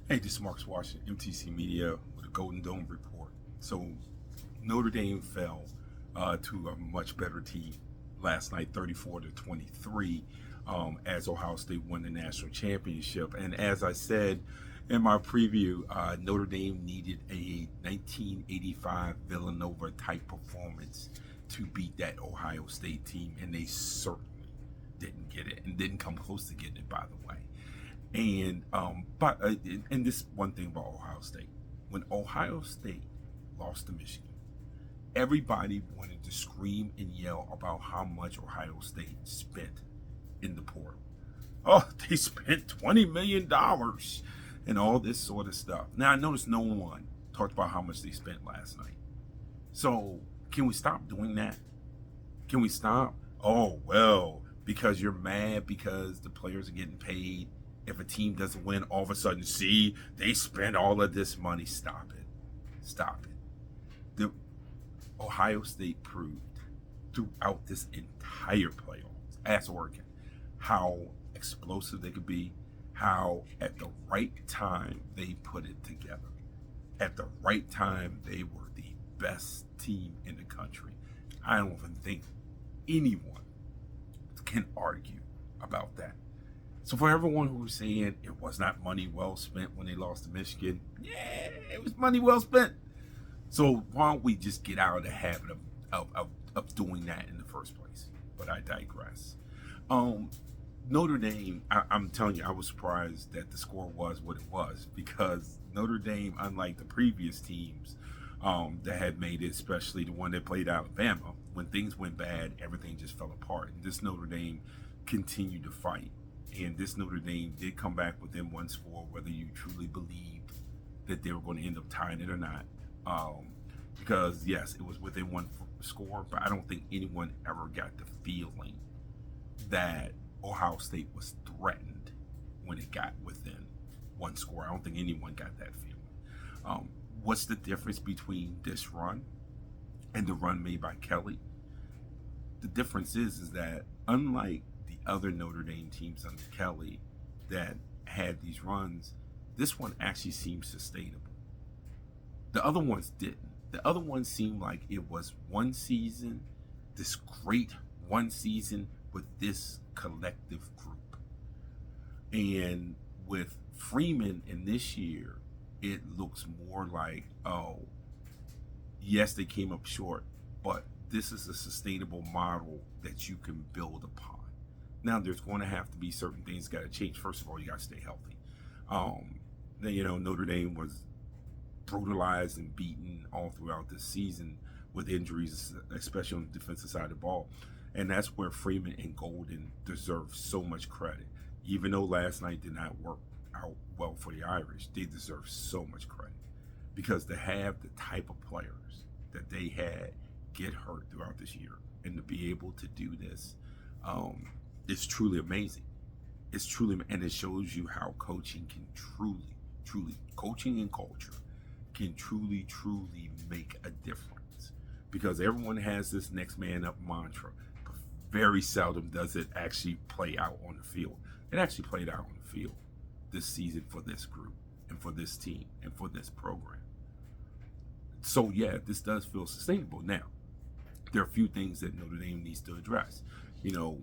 Hey, this is Marcus Washington, MTC Media with a Golden Dome report. So, Notre Dame fell to a much better team last night, 34-23, as Ohio State won the national championship. And as I said in my preview, Notre Dame needed a 1985 Villanova type performance to beat that Ohio State team, and they certainly didn't get it, and didn't come close to getting it, by the way. And this one thing about Ohio State, when Ohio State lost to Michigan, everybody wanted to scream and yell about how much Ohio State spent in the portal. Oh, they spent $20 million and all this sort of stuff. Now I noticed no one talked about how much they spent last night. So can we stop doing that? Can we stop? Oh well, because you're mad because the players are getting paid. If a team doesn't win, all of a sudden, see, they spent all of this money. Stop it. Stop it. The Ohio State proved throughout this entire playoffs, as Oregon, how explosive they could be, how at the right time they put it together. At the right time, they were the best team in the country. I don't even think anyone can argue about that. So for everyone who was saying it was not money well spent when they lost to Michigan, yeah, it was money well spent. So why don't we just get out of the habit of doing that in the first place? But I digress. Notre Dame, I'm telling you, I was surprised that the score was what it was, because Notre Dame, unlike the previous teams that had made it, especially the one that played Alabama, when things went bad, everything just fell apart. And this Notre Dame continued to fight. And this Notre Dame did come back within one score, whether you truly believed that they were going to end up tying it or not. Because, yes, it was within one score, but I don't think anyone ever got the feeling that Ohio State was threatened when it got within one score. I don't think anyone got that feeling. What's the difference between this run and the run made by Kelly? The difference is that unlike the other Notre Dame teams under Kelly that had these runs, this one actually seems sustainable. The other ones didn't. The other ones seemed like it was one season, this great one season with this collective group. And with Freeman in this year, it looks more like, oh, yes, they came up short, but this is a sustainable model that you can build upon. Now, there's going to have to be certain things got to change. First of all, you got to stay healthy. Notre Dame was brutalized and beaten all throughout this season with injuries, especially on the defensive side of the ball. And that's where Freeman and Golden deserve so much credit. Even though last night did not work out well for the Irish, they deserve so much credit. Because to have the type of players that they had get hurt throughout this year and to be able to do this, it's truly amazing. It's truly, and it shows you how coaching can truly, coaching and culture can truly make a difference. Because everyone has this next man up mantra, but very seldom does it actually play out on the field. It actually played out on the field this season for this group and for this team and for this program. So yeah, this does feel sustainable. Now, there are a few things that Notre Dame needs to address.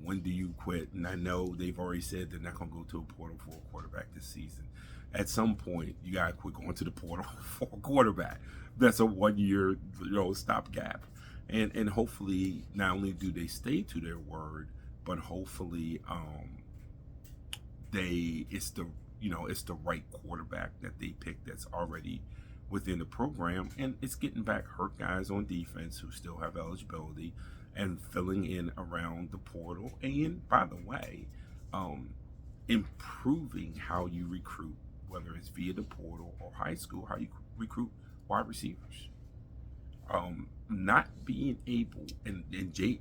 When do you quit? And I know they've already said they're not going to go to a portal for a quarterback this season. At some point, you got to quit going to the portal for a quarterback. That's a 1 year, stopgap. And hopefully, not only do they stay to their word, but hopefully, it's the right quarterback that they pick that's already within the program, and it's getting back hurt guys on defense who still have eligibility and filling in around the portal. And by the way, improving how you recruit, whether it's via the portal or high school, how you recruit wide receivers. Not being able, and Jay,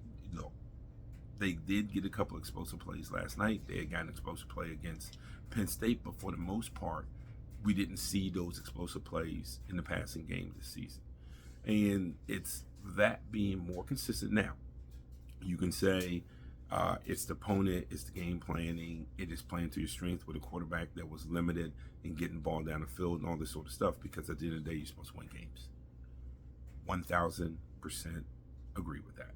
they did get a couple of explosive plays last night. They had gotten an explosive play against Penn State, but for the most part, we didn't see those explosive plays in the passing game this season. And it's that being more consistent. Now, you can say It's the opponent, it's the game planning, it is playing to your strength with a quarterback that was limited and getting ball down the field and all this sort of stuff, because at the end of the day, you're supposed to win games. 1000% agree with that.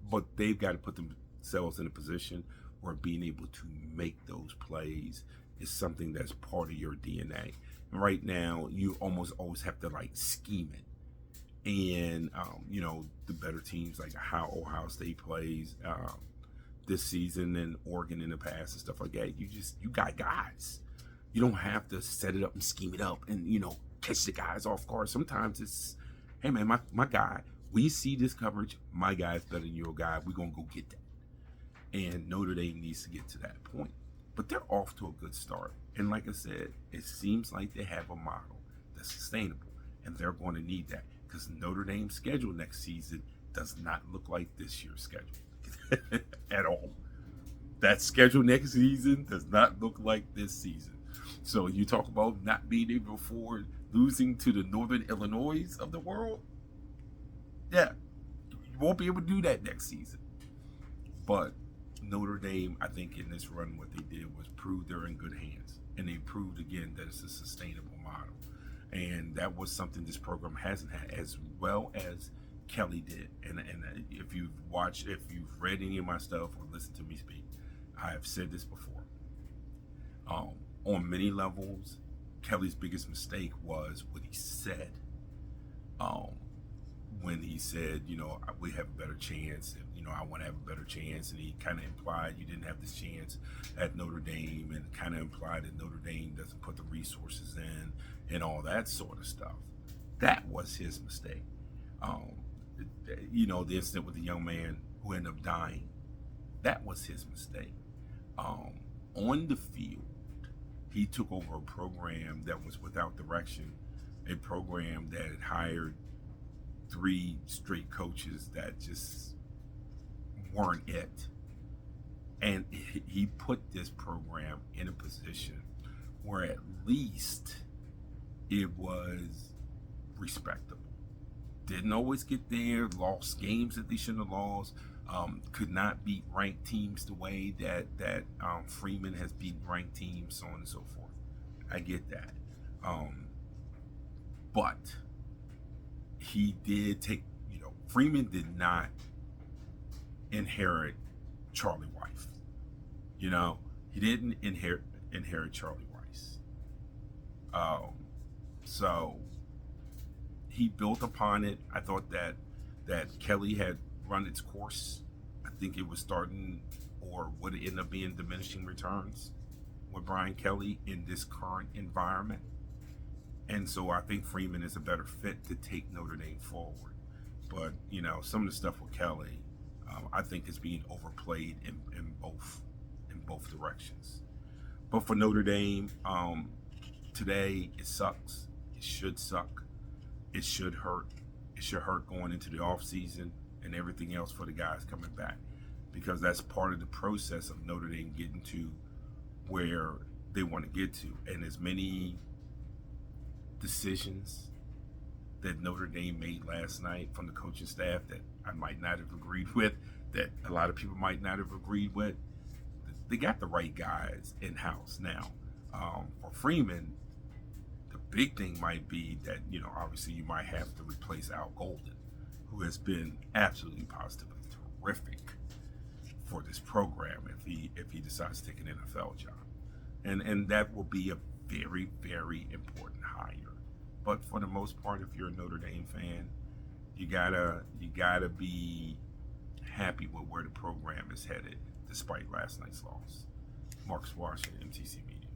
But they've got to put themselves in a position where being able to make those plays is something that's part of your DNA. And right now, you almost always have to like scheme it. And the better teams, like how Ohio State plays this season and Oregon in the past and stuff like that, you got guys. You don't have to set it up and scheme it up and catch the guys off guard. Sometimes it's, hey man, my guy, we see this coverage, my guy's better than your guy, we're gonna go get that. And Notre Dame needs to get to that point, but they're off to a good start. And like I said, it seems like they have a model that's sustainable, and they're going to need that, because Notre Dame's schedule next season does not look like this year's schedule at all. That schedule next season does not look like this season. So you talk about not being able to afford losing to the Northern Illinois of the world. Yeah, you won't be able to do that next season. But Notre Dame, I think in this run, what they did was prove they're in good hands. And they proved again that it's a sustainable model. And that was something this program hasn't had, as well as Kelly did. And if you've read any of my stuff or listened to me speak, I have said this before. On many levels, Kelly's biggest mistake was what he said. When he said, we have a better chance, and I want to have a better chance, and he kind of implied you didn't have this chance at Notre Dame, and kind of implied that Notre Dame doesn't put the resources in, and all that sort of stuff. That was his mistake. The incident with the young man who ended up dying, that was his mistake. On the field, he took over a program that was without direction, a program that had hired 3 straight coaches that just weren't it. And he put this program in a position where at least it was respectable. Didn't always get there, lost games that they shouldn't have lost, could not beat ranked teams the way that Freeman has beaten ranked teams, so on and so forth. I get that. But he did take, Freeman did not inherit Charlie Weiss. He didn't inherit Charlie Weiss. So he built upon it. I thought that Kelly had run its course. I think it was starting, or would end up being, diminishing returns with Brian Kelly in this current environment. And so I think Freeman is a better fit to take Notre Dame forward. But, some of the stuff with Kelly, I think is being overplayed in both directions. But for Notre Dame, today, it sucks. It should suck. It should hurt. It should hurt going into the offseason and everything else for the guys coming back, because that's part of the process of Notre Dame getting to where they want to get to. And as many decisions that Notre Dame made last night from the coaching staff that I might not have agreed with, that a lot of people might not have agreed with, they got the right guys in-house now. For Freeman, the big thing might be that, obviously you might have to replace Al Golden, who has been absolutely positively terrific for this program if he decides to take an NFL job. And that will be a very, very important hire. But for the most part, if you're a Notre Dame fan, you gotta be happy with where the program is headed, despite last night's loss. Marcus Washington, MTC Media.